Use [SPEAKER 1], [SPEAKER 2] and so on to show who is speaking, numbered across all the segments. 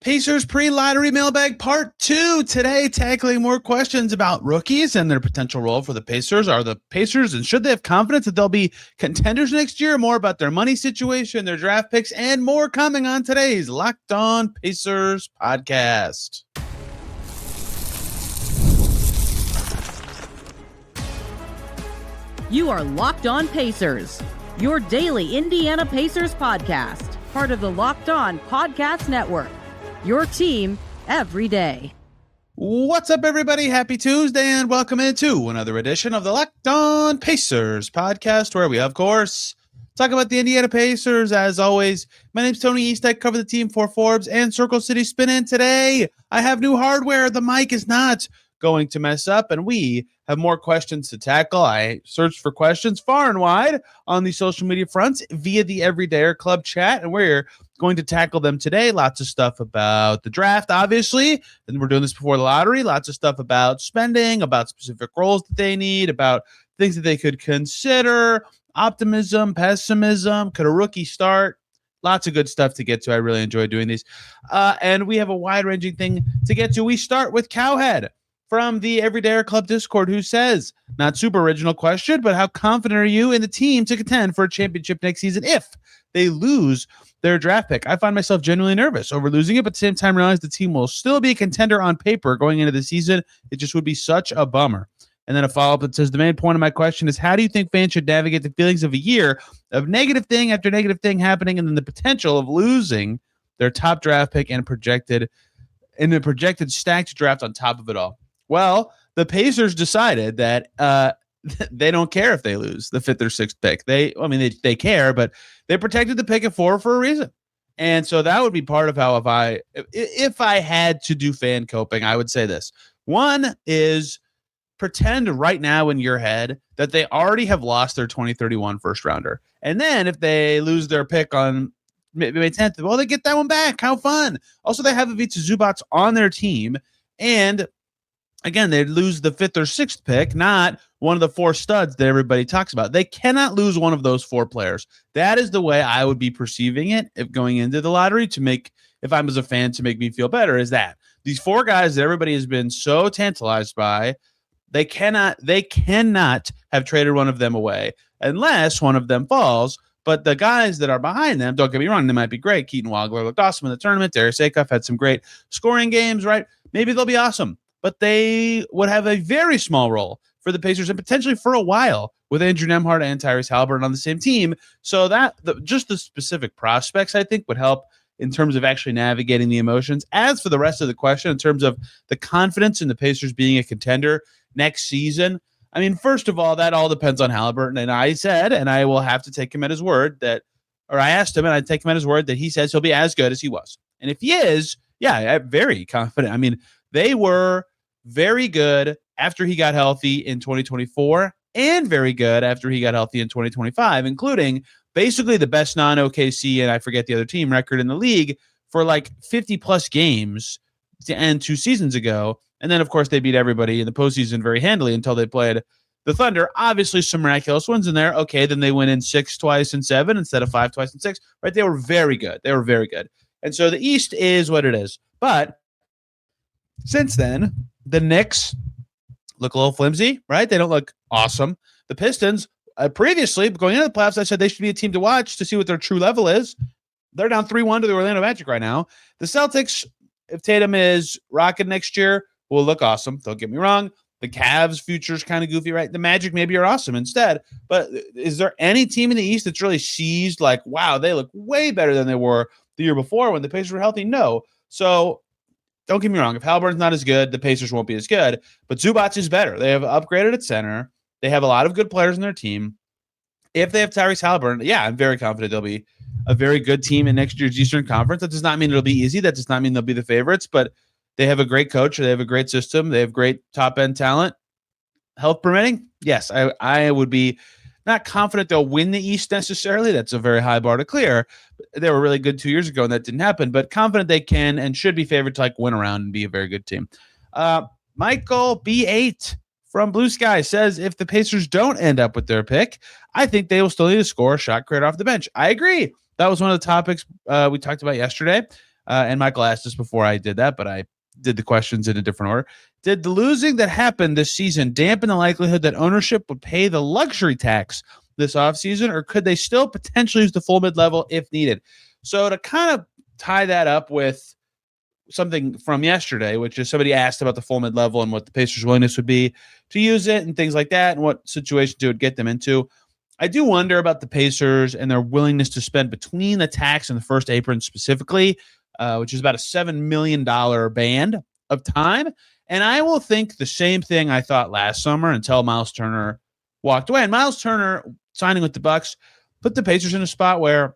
[SPEAKER 1] Pacers pre-lottery mailbag part 2. Today, tackling more questions about rookies and their potential role for the Pacers. Are the Pacers, and should they have confidence that they'll be contenders next year? More about their money situation, their draft picks, and more coming on today's Locked On Pacers podcast.
[SPEAKER 2] You are Locked On Pacers, your daily Indiana Pacers podcast, part of the Locked On Podcast Network. Your team every day.
[SPEAKER 1] What's up, everybody? Happy Tuesday, and welcome into another edition of the Locked On Pacers podcast, where we, of course, talk about the Indiana Pacers. As always, my name's Tony East. I cover the team for Forbes and Circle City Spin. And today, I have new hardware. The mic is not going to mess up, and we have more questions to tackle. I searched for questions far and wide on the social media fronts via the Everydayer Club chat, and we're going to tackle them today. Lots of stuff about the draft, obviously, and we're doing this before the lottery. Lots of stuff about spending, about specific roles that they need, about things that they could consider, optimism, pessimism, could a rookie start? Lots of good stuff to get to. I really enjoy doing these. And we have a wide-ranging thing to get to. We start with Cowhead from the Everydayer Club Discord, who says, not super original question, but how confident are you in the team to contend for a championship next season if they lose their draft pick? I find myself genuinely nervous over losing it, but at the same time realize the team will still be a contender on paper going into the season. It just would be such a bummer. And then a follow-up that says, the main point of my question is, how do you think fans should navigate the feelings of a year of negative thing after negative thing happening, and then the potential of losing their top draft pick and projected stacked draft on top of it all? Well, the Pacers decided that they don't care if they lose the 5th or 6th pick. They care, but they protected the pick at 4 for a reason. And so that would be part of how, if I had to do fan coping, I would say this. One is pretend right now in your head that they already have lost their 2031 first rounder. And then if they lose their pick on May 10th, well, they get that one back. How fun. Also, they have Ivica Zubac on their team. And again, they lose the 5th or 6th pick, not one of the 4 studs that everybody talks about. They cannot lose one of those 4 players. That is the way I would be perceiving it if going into the lottery if I'm as a fan, to make me feel better, is that these 4 guys that everybody has been so tantalized by, they cannot have traded one of them away unless one of them falls. But the guys that are behind them, don't get me wrong, they might be great. Keaton Wagler looked awesome in the tournament. Siakam had some great scoring games, right? Maybe they'll be awesome, but they would have a very small role for the Pacers and potentially for a while with Andrew Nembhard and Tyrese Haliburton on the same team. So just the specific prospects, I think, would help in terms of actually navigating the emotions. As for the rest of the question, in terms of the confidence in the Pacers being a contender next season, I mean, first of all, that all depends on Haliburton. And I said, and I will have to take him at his word I asked him and I'd take him at his word that he says he'll be as good as he was. And if he is, yeah, I'm very confident. I mean, they were very good after he got healthy in 2024 and very good after he got healthy in 2025, including basically the best non-OKC and I forget the other team record in the league for like 50-plus games to end 2 seasons ago. And then, of course, they beat everybody in the postseason very handily until they played the Thunder. Obviously, some miraculous wins in there. Okay, then they went in 6 twice and 7 instead of 5 twice and 6. Right? They were very good. And so the East is what it is. But since then, the Knicks look a little flimsy, right? They don't look awesome. The Pistons, previously, going into the playoffs, I said they should be a team to watch to see what their true level is. They're down 3-1 to the Orlando Magic right now. The Celtics, if Tatum is rocking next year, will look awesome. Don't get me wrong. The Cavs' future's kind of goofy, right? The Magic maybe are awesome instead. But is there any team in the East that's really seized like, wow, they look way better than they were the year before when the Pacers were healthy? No. So don't get me wrong. If Haliburton's not as good, the Pacers won't be as good. But Zubac is better. They have upgraded at center. They have a lot of good players in their team. If they have Tyrese Haliburton, yeah, I'm very confident they'll be a very good team in next year's Eastern Conference. That does not mean it'll be easy. That does not mean they'll be the favorites, but they have a great coach. They have a great system. They have great top-end talent. Health permitting, yes, I would be not confident they'll win the East necessarily. That's a very high bar to clear. They were really good 2 years ago, and that didn't happen. But confident they can and should be favored to win around and be a very good team. Michael B8 from Blue Sky says, if the Pacers don't end up with their pick, I think they will still need to score a shot creator off the bench. I agree. That was one of the topics we talked about yesterday. and Michael asked this before I did that, but I did the questions in a different order. Did the losing that happened this season dampen the likelihood that ownership would pay the luxury tax this offseason, or could they still potentially use the full mid-level if needed? So to kind of tie that up with something from yesterday, which is somebody asked about the full mid-level and what the Pacers' willingness would be to use it and things like that and what situations it would get them into. I do wonder about the Pacers and their willingness to spend between the tax and the first apron specifically, which is about a $7 million band of time. And I will think the same thing I thought last summer until Miles Turner walked away. And Miles Turner signing with the Bucks put the Pacers in a spot where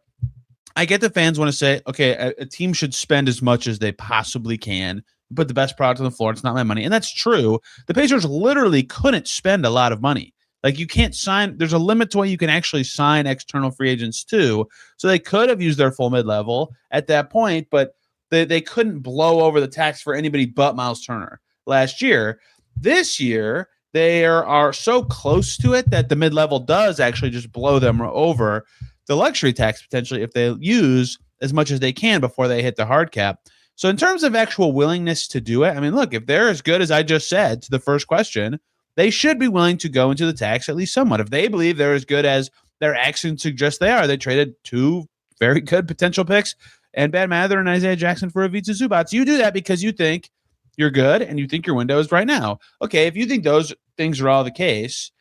[SPEAKER 1] I get the fans want to say, okay, a team should spend as much as they possibly can, put the best product on the floor. It's not my money. And that's true. The Pacers literally couldn't spend a lot of money. Like you can't sign, there's a limit to what you can actually sign external free agents to. So they could have used their full mid-level at that point, but they couldn't blow over the tax for anybody but Miles Turner last year. This year, they are so close to it that the mid-level does actually just blow them over the luxury tax potentially if they use as much as they can before they hit the hard cap. So in terms of actual willingness to do it, I mean, look, if they're as good as I just said to the first question, they should be willing to go into the tax at least somewhat. If they believe they're as good as their actions suggest they are, they traded 2 very good potential picks and Ben Mathurin and Isaiah Jackson for Ivica Zubac. You do that because you think you're good and you think your window is right now. Okay, if you think those things are all the case,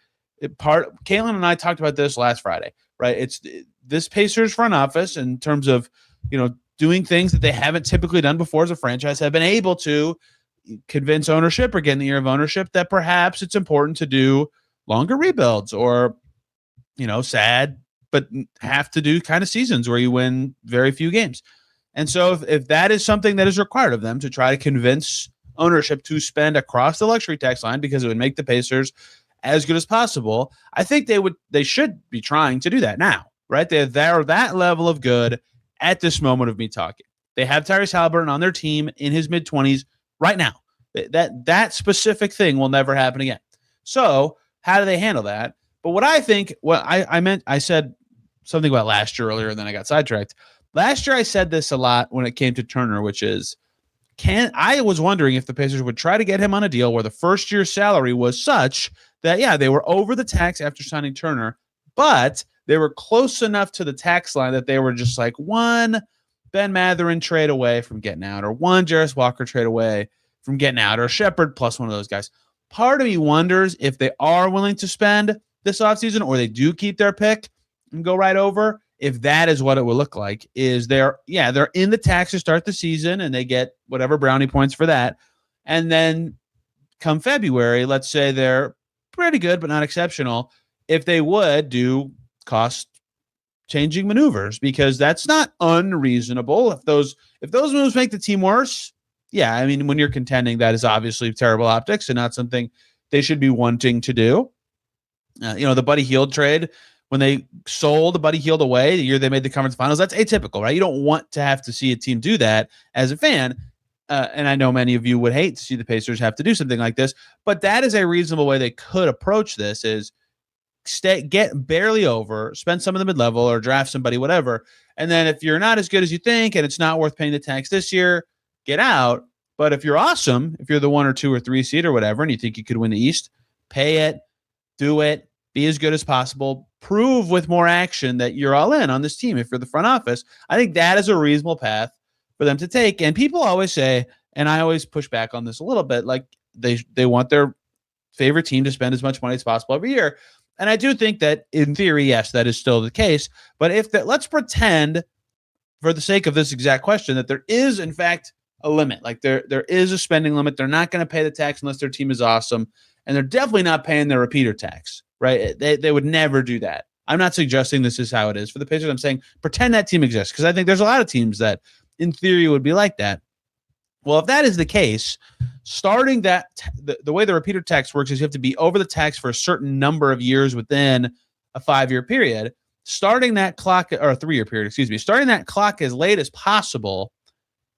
[SPEAKER 1] Caitlin and I talked about this last Friday, right? It's this Pacers front office in terms of, doing things that they haven't typically done before as a franchise, have been able to convince ownership or get in the ear of ownership that perhaps it's important to do longer rebuilds or, sad, but have to do kind of seasons where you win very few games. And so if that is something that is required of them to try to convince ownership to spend across the luxury tax line because it would make the Pacers as good as possible, I think they should be trying to do that now, right? They're that level of good at this moment of me talking. They have Tyrese Haliburton on their team in his mid-20s right now. That specific thing will never happen again. So how do they handle that? But what I think, I said something about last year earlier, and then I got sidetracked. Last year I said this a lot when it came to Turner, which is, I was wondering if the Pacers would try to get him on a deal where the first year's salary was such that, they were over the tax after signing Turner, but they were close enough to the tax line that they were just like one Ben Mathurin trade away from getting out, or one Jarris Walker trade away from getting out, or Shepherd plus one of those guys. Part of me wonders if they are willing to spend this offseason or they do keep their pick and go right over. If that is what it will look like, is they're in the tax to start the season and they get whatever brownie points for that. And then come February, let's say they're pretty good but not exceptional. If they would do cost changing maneuvers, because that's not unreasonable. If those moves make the team worse, when you're contending, that is obviously terrible optics and not something they should be wanting to do. The Buddy Hield trade, when they sold Buddy Hield away the year they made the conference finals, that's atypical, right? You don't want to have to see a team do that as a fan. And I know many of you would hate to see the Pacers have to do something like this, but that is a reasonable way they could approach this, is get barely over, spend some of the mid-level or draft somebody, whatever. And then if you're not as good as you think and it's not worth paying the tax this year, get out. But if you're awesome, if you're the 1 or 2 or 3 seed or whatever, and you think you could win the East, pay it, do it, be as good as possible, prove with more action that you're all in on this team. If you're the front office, I think that is a reasonable path for them to take. And people always say, and I always push back on this a little bit, like they want their favorite team to spend as much money as possible every year. And I do think that in theory, yes, that is still the case. But let's pretend for the sake of this exact question that there is in fact a limit. Like there is a spending limit. They're not going to pay the tax unless their team is awesome. And they're definitely not paying their repeater tax, right? They would never do that. I'm not suggesting this is how it is for the Pacers. I'm saying pretend that team exists, because I think there's a lot of teams that in theory would be like that. Well, if that is the case, starting that, the way the repeater tax works is you have to be over the tax for a certain number of years within a 5-year period. Starting that clock, or a 3-year period, starting that clock as late as possible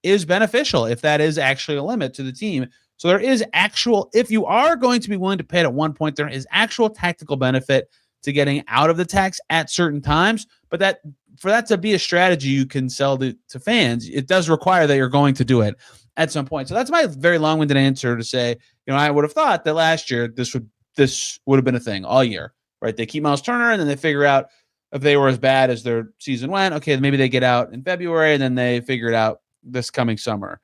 [SPEAKER 1] is beneficial if that is actually a limit to the team. So there is if you are going to be willing to pay it at one point, there is actual tactical benefit to getting out of the tax at certain times, but that for that to be a strategy you can sell to fans, it does require that you're going to do it at some point. So that's my very long-winded answer to say, I would have thought that last year this would have been a thing all year, right? They keep Miles Turner, and then they figure out if they were as bad as their season went, okay, maybe they get out in February, and then they figure it out this coming summer.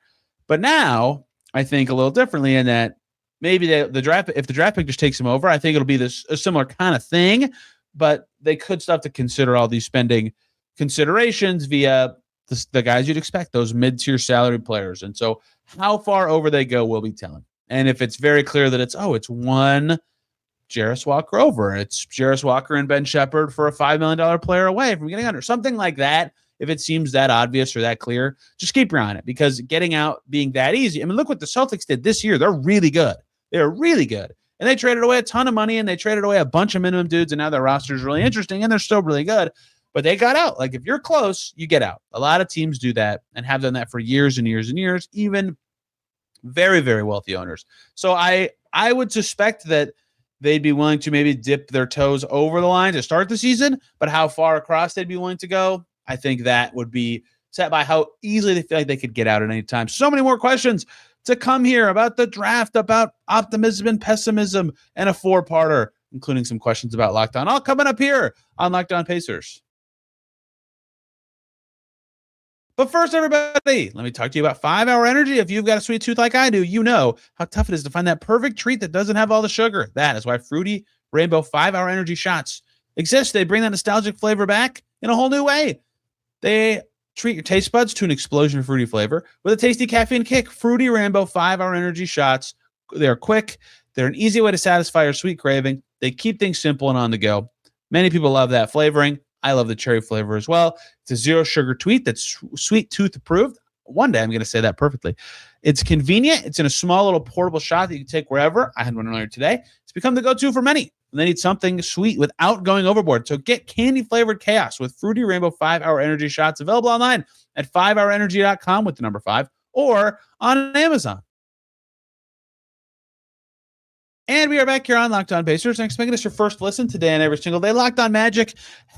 [SPEAKER 1] But now I think a little differently in that maybe if the draft pick just takes them over, I think it'll be a similar kind of thing, but they could start to consider all these spending considerations via the guys you'd expect, those mid-tier salary players. And so how far over they go will be telling. And if it's very clear that it's one Jarris Walker over, it's Jarris Walker and Ben Shepherd for a $5 million player away from getting under, something like that. If it seems that obvious or that clear, just keep your eye on it, because getting out being that easy. I mean, look what the Celtics did this year. They're really good. They're really good. And they traded away a ton of money, and they traded away a bunch of minimum dudes, and now their roster is really interesting, and they're still really good. But they got out. Like, if you're close, you get out. A lot of teams do that and have done that for years and years and years, even very, very wealthy owners. So I would suspect that they'd be willing to maybe dip their toes over the line to start the season, but how far across they'd be willing to go, I think that would be set by how easily they feel like they could get out at any time. So many more questions to come here about the draft, about optimism and pessimism, and a 4-parter, including some questions about Locked On, all coming up here on Locked On Pacers. But first, everybody, let me talk to you about 5 Hour Energy. If you've got a sweet tooth like I do, you know how tough it is to find that perfect treat that doesn't have all the sugar. That is why Fruity Rainbow 5 Hour Energy shots exist. They bring that nostalgic flavor back in a whole new way. They treat your taste buds to an explosion of fruity flavor with a tasty caffeine kick. Fruity Rainbow 5 Hour Energy shots. They're quick. They're an easy way to satisfy your sweet craving. They keep things simple and on the go. Many people love that flavoring. I love the cherry flavor as well. It's a zero sugar tweet that's sweet tooth approved. One day I'm going to say that perfectly. It's convenient. It's in a small little portable shot that you can take wherever. I had one earlier today. It's become the go-to for many. And they need something sweet without going overboard. So get candy-flavored chaos with Fruity Rainbow 5 Hour Energy shots, available online at 5hourenergy.com with the number 5 or on Amazon. And we are back here on Locked On Pacers. Thanks for making this your first listen today and every single day. Locked On Magic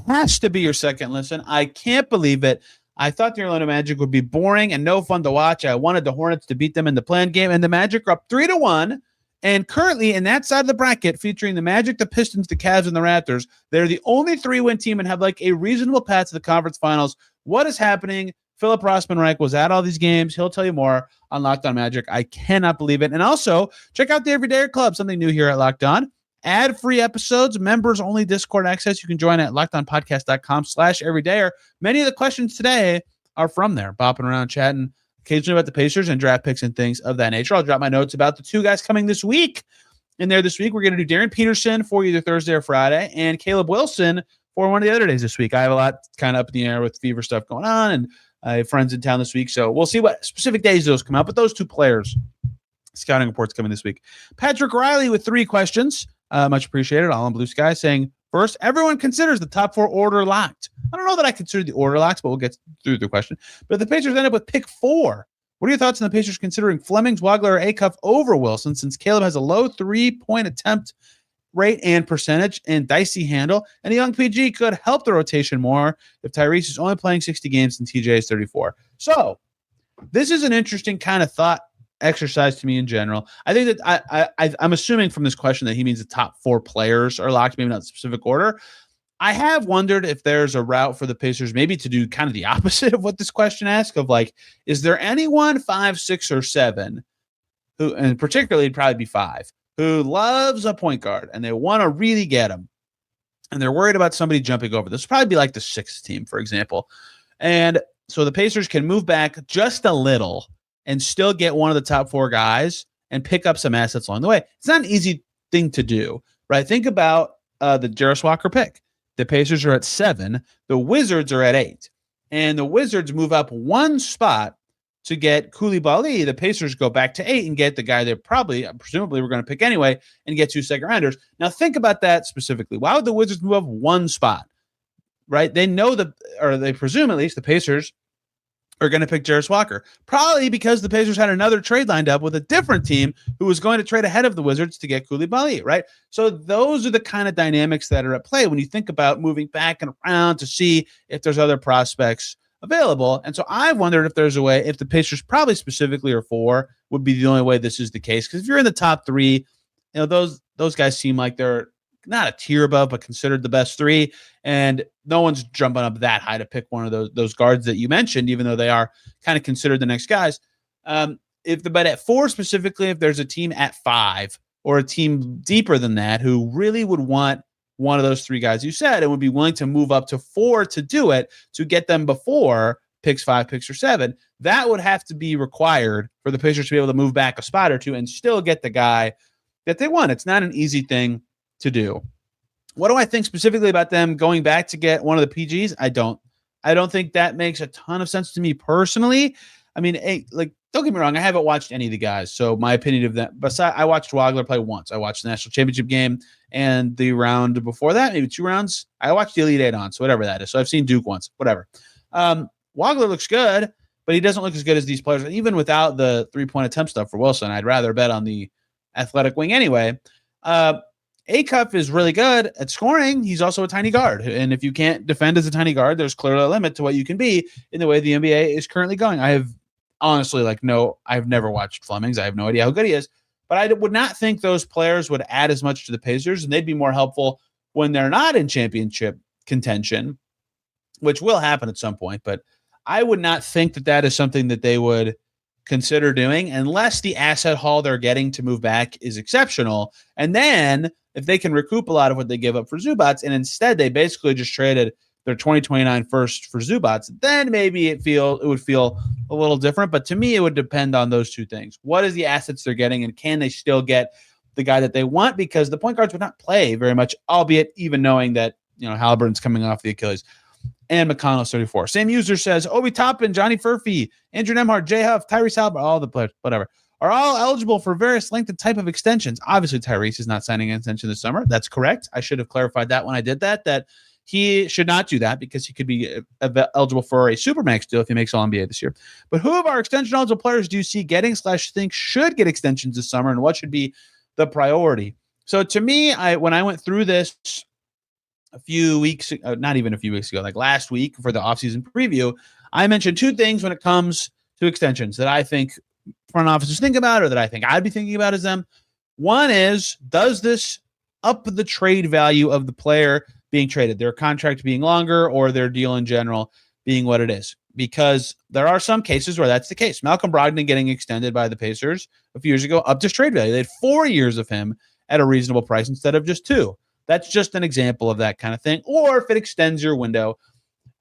[SPEAKER 1] has to be your second listen. I can't believe it. I thought the Orlando Magic would be boring and no fun to watch. I wanted the Hornets to beat them in the planned game, and the Magic are up 3-1. And currently in that side of the bracket, featuring the Magic, the Pistons, the Cavs, and the Raptors, they're the only 3-win team and have like a reasonable path to the conference finals. What is happening? Philip Rossman-Reich was at all these games. He'll tell you more on Locked On Magic. I cannot believe it. And also, check out the Everydayer Club, something new here at Locked On. Ad-free episodes, members-only Discord access. You can join at lockedonpodcast.com/everydayer. Many of the questions today are from there, bopping around, chatting occasionally about the Pacers and draft picks and things of that nature. I'll drop my notes about the 2 guys coming this week. In there this week, we're going to do Darren Peterson for either Thursday or Friday, and Caleb Wilson for one of the other days this week. I have a lot kind of up in the air with fever stuff going on, and I have friends in town this week, so we'll see what specific days those come out. But those 2 players, scouting reports coming this week. Patrick Riley with 3 questions. Much appreciated. All on Blue Sky saying, first, everyone considers the top 4 order locked. I don't know that I consider the order locks, but we'll get through the question. But the Pacers end up with pick 4. What are your thoughts on the Pacers considering Flemings, Wagler, or Acuff over Wilson, since Caleb has a low 3-point attempt rate and percentage and dicey handle, and the young PG could help the rotation more if Tyrese is only playing 60 games and TJ is 34. So this is an interesting kind of thought exercise to me in general. I think that I'm assuming from this question that he means the top 4 players are locked, maybe not in specific order. I have wondered if there's a route for the Pacers maybe to do kind of the opposite of what this question asks, of like, is there anyone 5, 6, or 7 who, and particularly it'd probably be 5, who loves a point guard and they want to really get him, and they're worried about somebody jumping over. This would probably be like the 6th team, for example. And so the Pacers can move back just a little and still get one of the top 4 guys and pick up some assets along the way. It's not an easy thing to do, right? Think about the Jarris Walker pick. The Pacers are at 7. The Wizards are at 8. And the Wizards move up 1 spot to get Koulibaly. The Pacers go back to 8 and get the guy they presumably were going to pick anyway, and get 2 second-rounders. Now think about that specifically. Why would the Wizards move up 1 spot, right? They know or they presume at least the Pacers are going to pick Jarris Walker, probably because the Pacers had another trade lined up with a different team who was going to trade ahead of the Wizards to get Koulibaly, right? So those are the kind of dynamics that are at play when you think about moving back and around to see if there's other prospects available. And so I wondered if there's a way, if the Pacers probably specifically or 4 would be the only way this is the case. Because if you're in the top 3, those guys seem like they're not a tier above, but considered the best 3. And no one's jumping up that high to pick one of those guards that you mentioned, even though they are kind of considered the next guys. But at 4 specifically, if there's a team at 5 or a team deeper than that who really would want one of those 3 guys you said and would be willing to move up to 4 to do it, to get them before picks 5, picks or 7, that would have to be required for the Pacers to be able to move back a spot or 2 and still get the guy that they want. It's not an easy thing to do. What do I think specifically about them going back to get one of the PGs? I don't think that makes a ton of sense to me personally. I mean, don't get me wrong, I haven't watched any of the guys, so my opinion of that. Besides, I watched Wagler play once. I watched the national championship game and the round before that, maybe 2 rounds. I watched the Elite Eight on, so whatever that is. So I've seen Duke once, whatever. Wagler looks good, but he doesn't look as good as these players. Even without the 3-point attempt stuff for Wilson, I'd rather bet on the athletic wing anyway. Acuff is really good at scoring. He's also a tiny guard. And if you can't defend as a tiny guard, there's clearly a limit to what you can be in the way the NBA is currently going. I have honestly, I've never watched Flemings. I have no idea how good he is. But I would not think those players would add as much to the Pacers, and they'd be more helpful when they're not in championship contention, which will happen at some point. But I would not think that is something that they would consider doing unless the asset haul they're getting to move back is exceptional. And then if they can recoup a lot of what they give up for Zubats, and instead they basically just traded their 2029 first for Zubats, then maybe it would feel a little different. But to me, it would depend on those 2 things. What is the assets they're getting, and can they still get the guy that they want? Because the point guards would not play very much, albeit even knowing that, Haliburton's coming off the Achilles. And McConnell's 34. Same user says, Obi Toppin, Johnny Furphy, Andrew Nemhard, Jay Huff, Tyrese Haliburton, all the players, whatever, are all eligible for various length and type of extensions. Obviously, Tyrese is not signing an extension this summer. That's correct. I should have clarified that when I did that he should not do that because he could be eligible for a Supermax deal if he makes All-NBA this year. But who of our extension eligible players do you see getting / think should get extensions this summer, and what should be the priority? So to me, when I went through this a few weeks, not even a few weeks ago, like last week for the offseason preview, I mentioned 2 things when it comes to extensions that I think front offices think about, or that I think I'd be thinking about as them. One is, does this up the trade value of the player being traded, their contract being longer, or their deal in general being what it is? Because there are some cases where that's the case. Malcolm Brogdon getting extended by the Pacers a few years ago up to trade value. They had 4 years of him at a reasonable price instead of just 2. That's just an example of that kind of thing. Or if it extends your window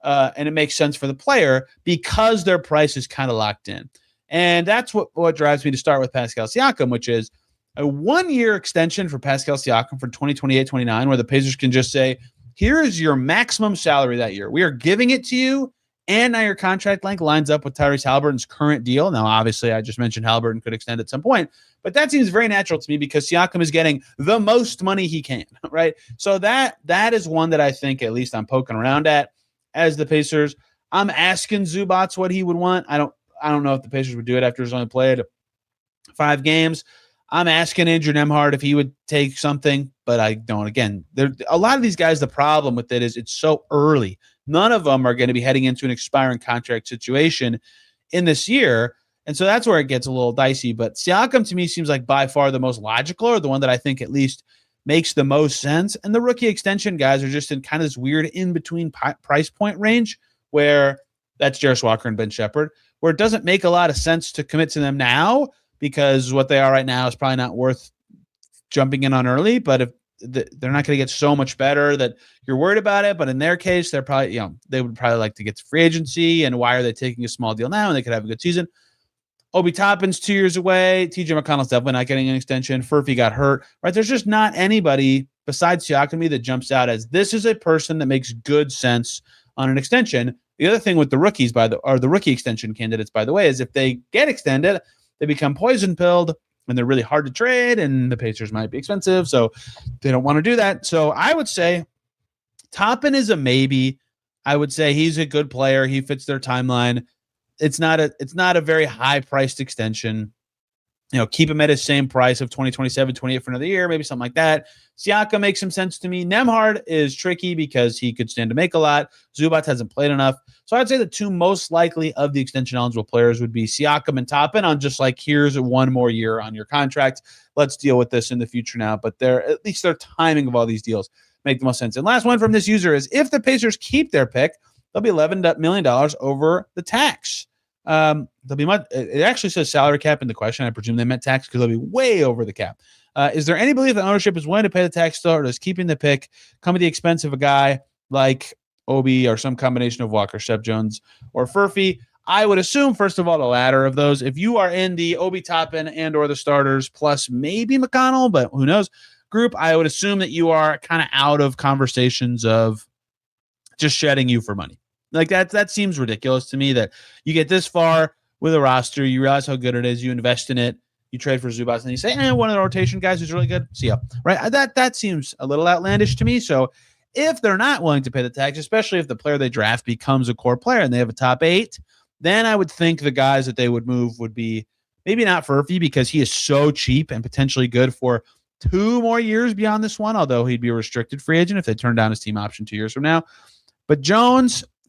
[SPEAKER 1] and it makes sense for the player because their price is kind of locked in. And that's what drives me to start with Pascal Siakam, which is a 1-year extension for Pascal Siakam for 2028-29, where the Pacers can just say, here is your maximum salary that year. We are giving it to you, and now your contract length lines up with Tyrese Haliburton's current deal. Now, obviously, I just mentioned Haliburton could extend at some point, but that seems very natural to me because Siakam is getting the most money he can, right? So that is one that I think at least I'm poking around at as the Pacers. I'm asking Zubats what he would want. I don't know if the Pacers would do it after he's only played 5 games. I'm asking Andrew Nemhard if he would take something, but I don't. Again, a lot of these guys, the problem with it is it's so early. None of them are going to be heading into an expiring contract situation in this year. And so that's where it gets a little dicey. But Siakam, to me, seems like by far the most logical, or the one that I think at least makes the most sense. And the rookie extension guys are just in kind of this weird in-between price point range where that's Jarris Walker and Ben Shepherd, where it doesn't make a lot of sense to commit to them now, because what they are right now is probably not worth jumping in on early. But if they're not going to get so much better that you're worried about it. But in their case, they're probably, they would probably like to get to free agency. And why are they taking a small deal now? And they could have a good season. Obi Toppin's 2 years away. TJ McConnell's definitely not getting an extension. Furphy got hurt, right? There's just not anybody besides Siakam that jumps out as this is a person that makes good sense on an extension. The other thing with the rookies, or the rookie extension candidates, by the way, is if they get extended, they become poison pilled and they're really hard to trade, and the Pacers might be expensive, so they don't want to do that. So I would say Toppin is a maybe. I would say he's a good player. He fits their timeline. it's not a very high priced extension. Keep him at his same price of 2027, 28 for another year, maybe something like that. Siakam makes some sense to me. Nembhard is tricky because he could stand to make a lot. Zubac hasn't played enough. So I'd say the two most likely of the extension eligible players would be Siakam and Toppin on just like, here's one more year on your contract. Let's deal with this in the future now. But at least their timing of all these deals make the most sense. And last one from this user is, if the Pacers keep their pick, they'll be $11 million over the tax. They'll be much. It actually says salary cap in the question. I presume they meant tax because they'll be way over the cap. Is there any belief that ownership is willing to pay the tax still, or does keeping the pick come at the expense of a guy like Obi or some combination of Walker, Shep Jones, or Furphy? I would assume, first of all, the latter of those. If you are in the Obi Toppin and or the starters plus maybe McConnell, but who knows, group, I would assume that you are kind of out of conversations of just shedding you for money. Like that seems ridiculous to me, that you get this far with a roster, you realize how good it is, you invest in it, you trade for Zubac, and you say, one of the rotation guys who's really good, see ya. Right? That seems a little outlandish to me. So if they're not willing to pay the tax, especially if the player they draft becomes a core player and they have a top 8, then I would think the guys that they would move would be maybe not Furphy, because he is so cheap and potentially good for 2 more years beyond this one, although he'd be a restricted free agent if they turn down his team option 2 years from now. But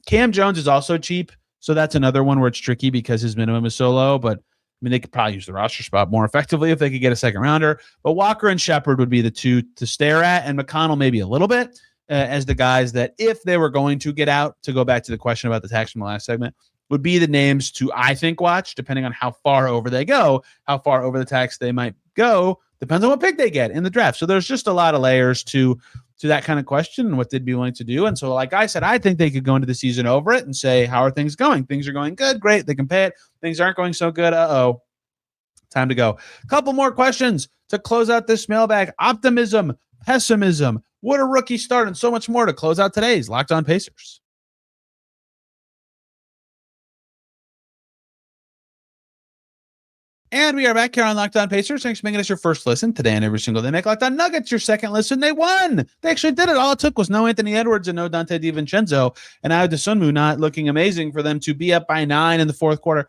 [SPEAKER 1] Cam Jones is also cheap, so that's another one where it's tricky because his minimum is so low. But they could probably use the roster spot more effectively if they could get a second rounder. But Walker and Shepard would be the two to stare at, and McConnell maybe a little bit as the guys that, if they were going to get out, to go back to the question about the tax from the last segment, would be the names to, I think, watch, depending on how far over they go, how far over the tax they might go, depends on what pick they get in the draft. So there's just a lot of layers to that kind of question and what they'd be willing to do. And so, like I said, I think they could go into the season over it and say, how are things going? Things are going good. Great. They can pay it. Things aren't going so good. Uh-oh. Time to go. A couple more questions to close out this mailbag. Optimism, pessimism, would a rookie start, and so much more to close out today's Locked On Pacers. And we are back here on Locked On Pacers. Thanks for making us your first listen today and every single day. Make Locked On Nuggets your second listen. They won. They actually did it. All it took was no Anthony Edwards and no Dante DiVincenzo, and Ayo Dosunmu not looking amazing for them to be up by 9 in the fourth quarter.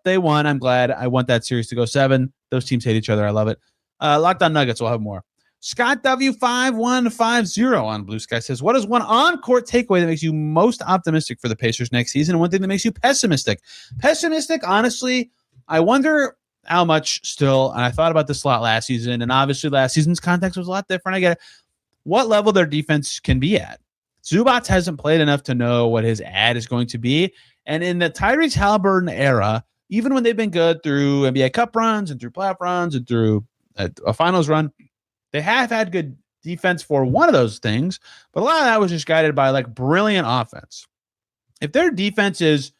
[SPEAKER 1] They won. I'm glad. I want that series to go 7. Those teams hate each other. I love it. Locked On Nuggets. We'll have more. Scott W5150 on Blue Sky says, what is one on-court takeaway that makes you most optimistic for the Pacers next season, and one thing that makes you pessimistic? Pessimistic, honestly, I wonder how much still, and I thought about this a lot last season, and obviously last season's context was a lot different. I get it. What level their defense can be at. Zubac hasn't played enough to know what his ad is going to be. And in the Tyrese Haliburton era, even when they've been good through NBA Cup runs and through playoff runs and through a finals run, they have had good defense for one of those things, but a lot of that was just guided by like brilliant offense. If their defense is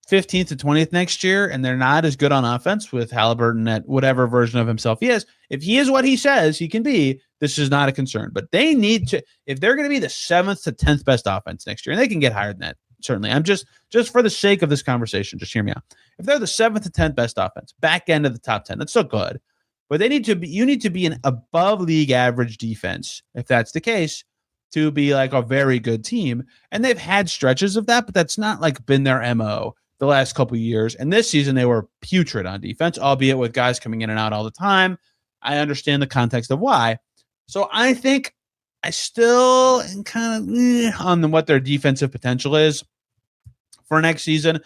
[SPEAKER 1] 15th to 20th next year, and they're not as good on offense with Haliburton at whatever version of himself he is, if he is what he says he can be, this is not a concern. But they need to, if they're going to be the 7th to 10th best offense next year, and they can get higher than that, certainly. I'm just for the sake of this conversation, just hear me out. If they're the 7th to 10th best offense, back end of the top 10, that's still good. But they need to be, you need to be an above league average defense, if that's the case, to be like a very good team. And they've had stretches of that, but that's not like been their MO the last couple of years. And this season, they were putrid on defense, albeit with guys coming in and out all the time. I understand the context of why. So I think I still am kind of on what their defensive potential is for next season.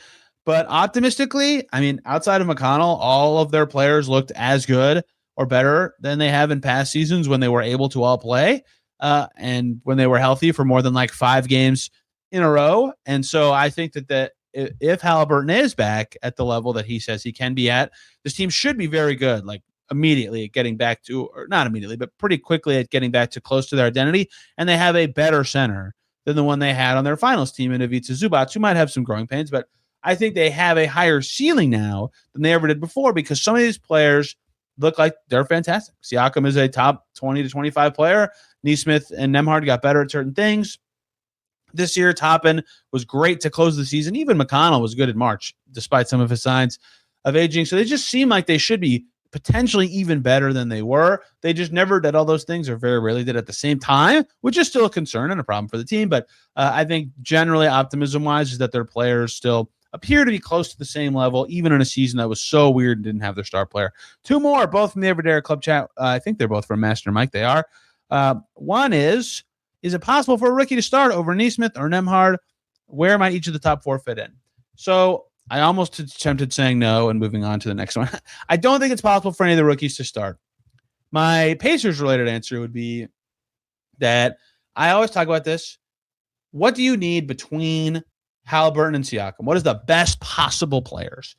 [SPEAKER 1] But optimistically, I mean, outside of McConnell, all of their players looked as good or better than they have in past seasons when they were able to all play and when they were healthy for more than like 5 games in a row. And so I think that if Haliburton is back at the level that he says he can be at, this team should be very good, like immediately at getting back to, or not immediately, but pretty quickly at getting back to close to their identity. And they have a better center than the one they had on their finals team in Ivica Zubac, who might have some growing pains, but I think they have a higher ceiling now than they ever did before, because some of these players look like they're fantastic. Siakam is a top 20 to 25 player. Nesmith and Nembhard got better at certain things. This year, Toppin was great to close the season. Even McConnell was good in March, despite some of his signs of aging. So they just seem like they should be potentially even better than they were. They just never did all those things, or very rarely did at the same time, which is still a concern and a problem for the team. But I think generally optimism-wise is that their players still appear to be close to the same level, even in a season that was so weird and didn't have their star player. Two more, both from the Everyday Club chat. I think they're both from Master Mike. They are. One is it possible for a rookie to start over Nesmith or Nembhard? Where might each of the top 4 fit in? So I almost attempted saying no and moving on to the next one. I don't think it's possible for any of the rookies to start. My Pacers-related answer would be that I always talk about this. What do you need between Haliburton and Siakam? What is the best possible players?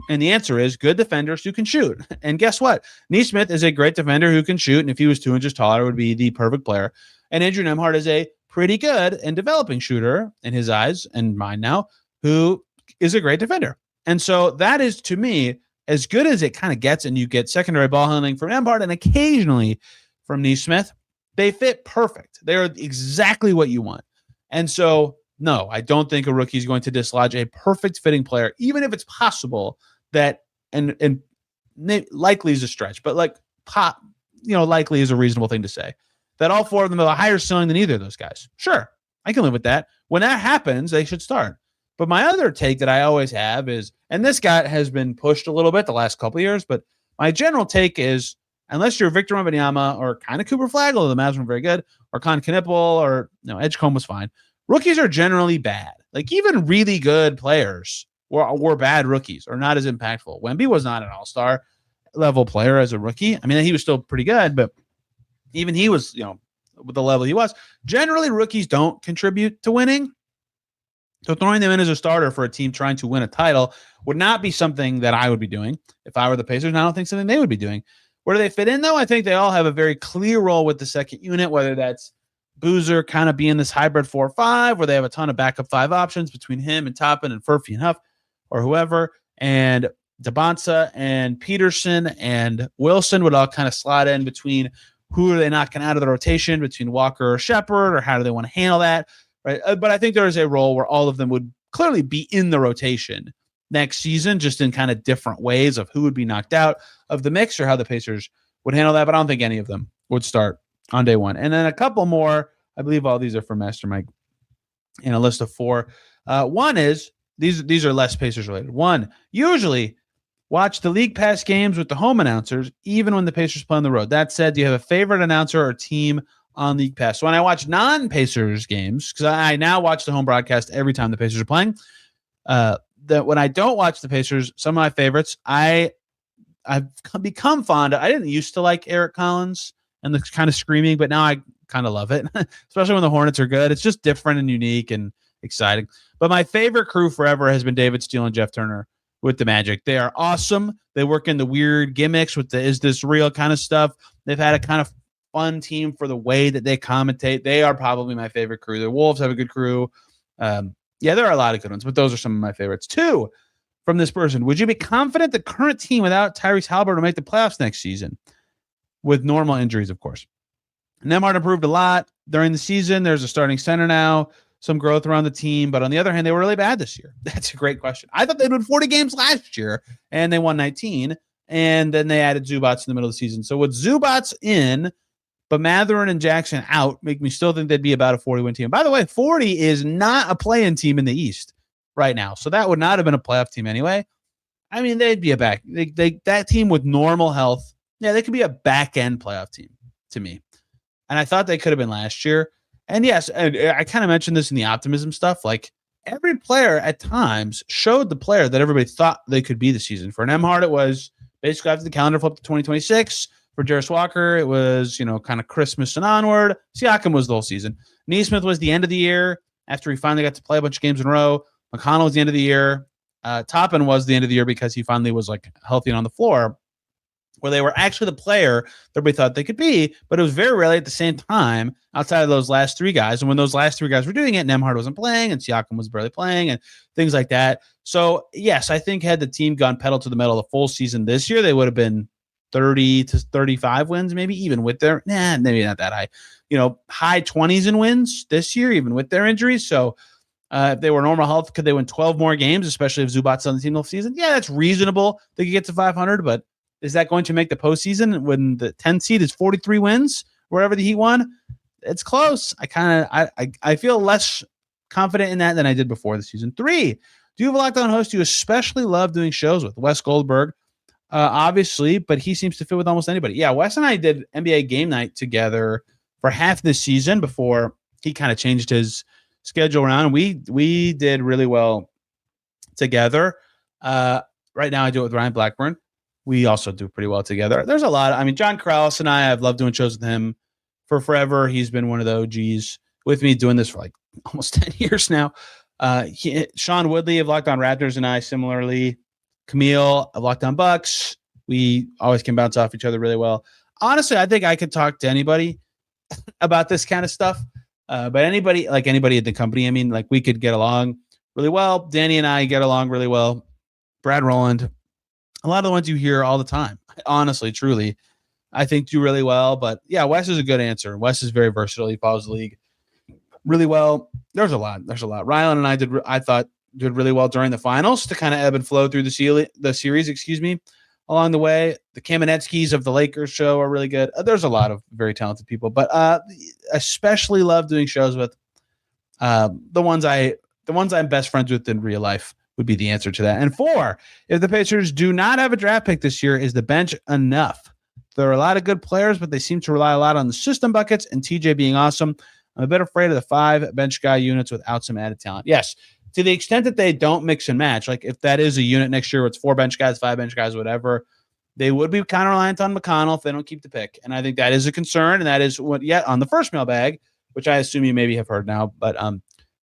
[SPEAKER 1] And the answer is good defenders who can shoot. And guess what? Nesmith is a great defender who can shoot, and if he was 2 inches taller, would be the perfect player. And Andrew Nembhard is a pretty good and developing shooter in his eyes and mine now, who is a great defender. And so that is, to me, as good as it kind of gets, and you get secondary ball handling from Nembhard and occasionally from Nesmith. They fit perfect. They're exactly what you want. And so, no, I don't think a rookie is going to dislodge a perfect fitting player, even if it's possible that, and likely is a stretch, but likely is a reasonable thing to say, that all 4 of them have a higher ceiling than either of those guys. Sure, I can live with that. When that happens, they should start. But my other take that I always have is, and this guy has been pushed a little bit the last couple of years, but my general take is, unless you're Victor Wembanyama or kind of Cooper Flagg, although the Mavs were very good, or Con Knipple, or Edgecombe was fine. Rookies are generally bad. Like even really good players were bad rookies or not as impactful. Wemby was not an all-star level player as a rookie. I mean, he was still pretty good, but even he was, with the level he was. Generally, rookies don't contribute to winning. So throwing them in as a starter for a team trying to win a title would not be something that I would be doing if I were the Pacers, and I don't think something they would be doing. Where do they fit in, though? I think they all have a very clear role with the second unit, whether that's Boozer kind of being this hybrid 4-5, where they have a ton of backup 5 options between him and Toppin and Furphy and Huff or whoever, and Dabonsa and Peterson and Wilson would all kind of slot in between who are they knocking out of the rotation between Walker or Shepherd, or how do they want to handle that, right? But I think there is a role where all of them would clearly be in the rotation next season, just in kind of different ways of who would be knocked out of the mix or how the Pacers would handle that. But I don't think any of them would start on day one. And then a couple more, I believe all these are from Master Mike in a list of 4. One is, these are less Pacers related. One, usually watch the League Pass games with the home announcers, even when the Pacers play on the road. That said, do you have a favorite announcer or team on League Pass? So when I watch non-Pacers games, because I now watch the home broadcast every time the Pacers are playing, that when I don't watch the Pacers, some of my favorites, I've become fond of. I didn't used to like Eric Collins and the kind of screaming, but now I kind of love it, especially when the Hornets are good. It's just different and unique and exciting. But my favorite crew forever has been David Steele and Jeff Turner with the Magic. They are awesome. They work in the weird gimmicks with the is this real kind of stuff. They've had a kind of fun team for the way that they commentate. They are probably my favorite crew. The Wolves have a good crew. Yeah, there are a lot of good ones, but those are some of my favorites. 2 from this person. Would you be confident the current team without Tyrese Haliburton will make the playoffs next season? With normal injuries, of course. Nembhard improved a lot during the season. There's a starting center now, some growth around the team. But on the other hand, they were really bad this year. That's a great question. I thought they'd win 40 games last year, and they won 19. And then they added Zubats in the middle of the season. So with Zubats in, but Mathurin and Jackson out, make me still think they'd be about a 40-win team. By the way, 40 is not a play-in team in the East right now. So that would not have been a playoff team anyway. I mean, they'd be a that team with normal health. Yeah, they could be a back-end playoff team to me. And I thought they could have been last year. And yes, I kind of mentioned this in the optimism stuff. Like every player at times showed the player that everybody thought they could be this season. For Nembhard, it was basically after the calendar flipped to 2026. For Jarris Walker, it was, kind of Christmas and onward. Siakam was the whole season. Nesmith was the end of the year after he finally got to play a bunch of games in a row. McConnell was the end of the year. Toppin was the end of the year because he finally was like healthy and on the floor, where they were actually the player that everybody thought they could be, but it was very rarely at the same time outside of those last 3 guys. And when those last 3 guys were doing it, Nembhard wasn't playing and Siakam was barely playing and things like that. So yes, I think had the team gone pedal to the metal the full season this year, they would have been 30 to 35 wins, maybe even with their, maybe not that high, high 20s in wins this year, even with their injuries. So if they were normal health, could they win 12 more games, especially if Zubats on the team the season? Yeah, that's reasonable. They could get to 500, but is that going to make the postseason when the 10 seed is 43 wins, wherever the Heat won? It's close. I feel less confident in that than I did before the season. 3, Do you have a Locked On host you especially love doing shows with? Wes Goldberg, obviously, but he seems to fit with almost anybody. Yeah, Wes and I did NBA Game Night together for half this season before he kind of changed his schedule around. We did really well together. Right now I do it with Ryan Blackburn. We also do pretty well together. There's a lot. I mean, John Krause and I've loved doing shows with him for forever. He's been one of the OGs with me doing this for like almost 10 years now. Sean Woodley of Locked On Raptors and I similarly. Camille of Locked On Bucks. We always can bounce off each other really well. Honestly, I think I could talk to anybody about this kind of stuff. But anybody at the company, I mean, like we could get along really well. Danny and I get along really well. Brad Rowland, a lot of the ones you hear all the time, honestly, truly, I think do really well. But yeah, Wes is a good answer. Wes is very versatile. He follows the league really well. There's a lot. Rylan and I did really well during the finals to kind of ebb and flow through the series, along the way. The Kamenetskis of the Lakers show are really good. There's a lot of very talented people, but especially love doing shows with the ones I'm best friends with in real life would be the answer to that. And 4, if the Pacers do not have a draft pick this year, is the bench enough? There are a lot of good players, but they seem to rely a lot on the system buckets and TJ being awesome. I'm a bit afraid of the 5 bench guy units without some added talent. Yes, to the extent that they don't mix and match, like if that is a unit next year where it's 4 bench guys, 5 bench guys, whatever, they would be kind of reliant on McConnell if they don't keep the pick. And I think that is a concern. And that is on the first mailbag, which I assume you maybe have heard now, but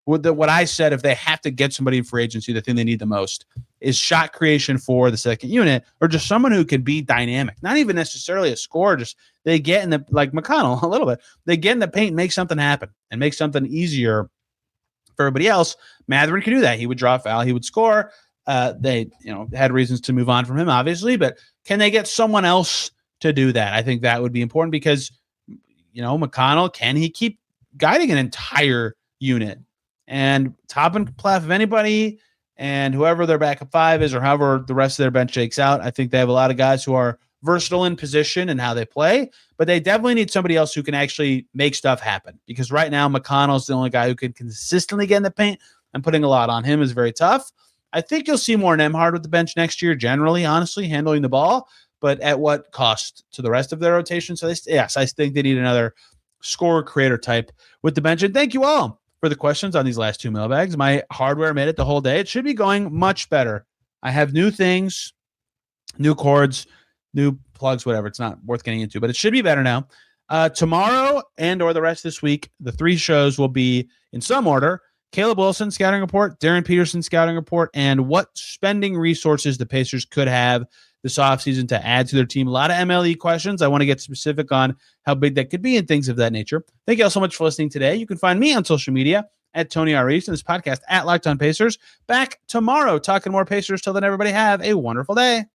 [SPEAKER 1] what I said, if they have to get somebody in free agency, the thing they need the most is shot creation for the second unit, or just someone who can be dynamic, not even necessarily a scorer. Just they get in like McConnell a little bit. They get in the paint, make something happen, and make something easier for everybody else. Mathurin could do that. He would draw a foul. He would score. They had reasons to move on from him, obviously, but can they get someone else to do that? I think that would be important because McConnell, can he keep guiding an entire unit? And top and playoff of anybody, and whoever their backup 5 is, or however the rest of their bench shakes out, I think they have a lot of guys who are versatile in position and how they play, but they definitely need somebody else who can actually make stuff happen. Because right now, McConnell's the only guy who can consistently get in the paint, and putting a lot on him is very tough. I think you'll see more Nembhard with the bench next year, generally, honestly, handling the ball, but at what cost to the rest of their rotation? So, I think they need another scorer creator type with the bench. And thank you all for the questions on these last 2 mailbags. My hardware made it the whole day. It should be going much better. I have new things, new cords, new plugs, whatever. It's not worth getting into, but it should be better now. Tomorrow and or the rest of this week, the 3 shows will be in some order: Caleb Wilson scouting report, Darren Peterson scouting report, and what spending resources the Pacers could have this offseason to add to their team. A lot of MLE questions. I want to get specific on how big that could be and things of that nature. Thank you all so much for listening today. You can find me on social media at Tony R. Reese and this podcast at Locked On Pacers. Back tomorrow talking more Pacers. Till then, everybody have a wonderful day.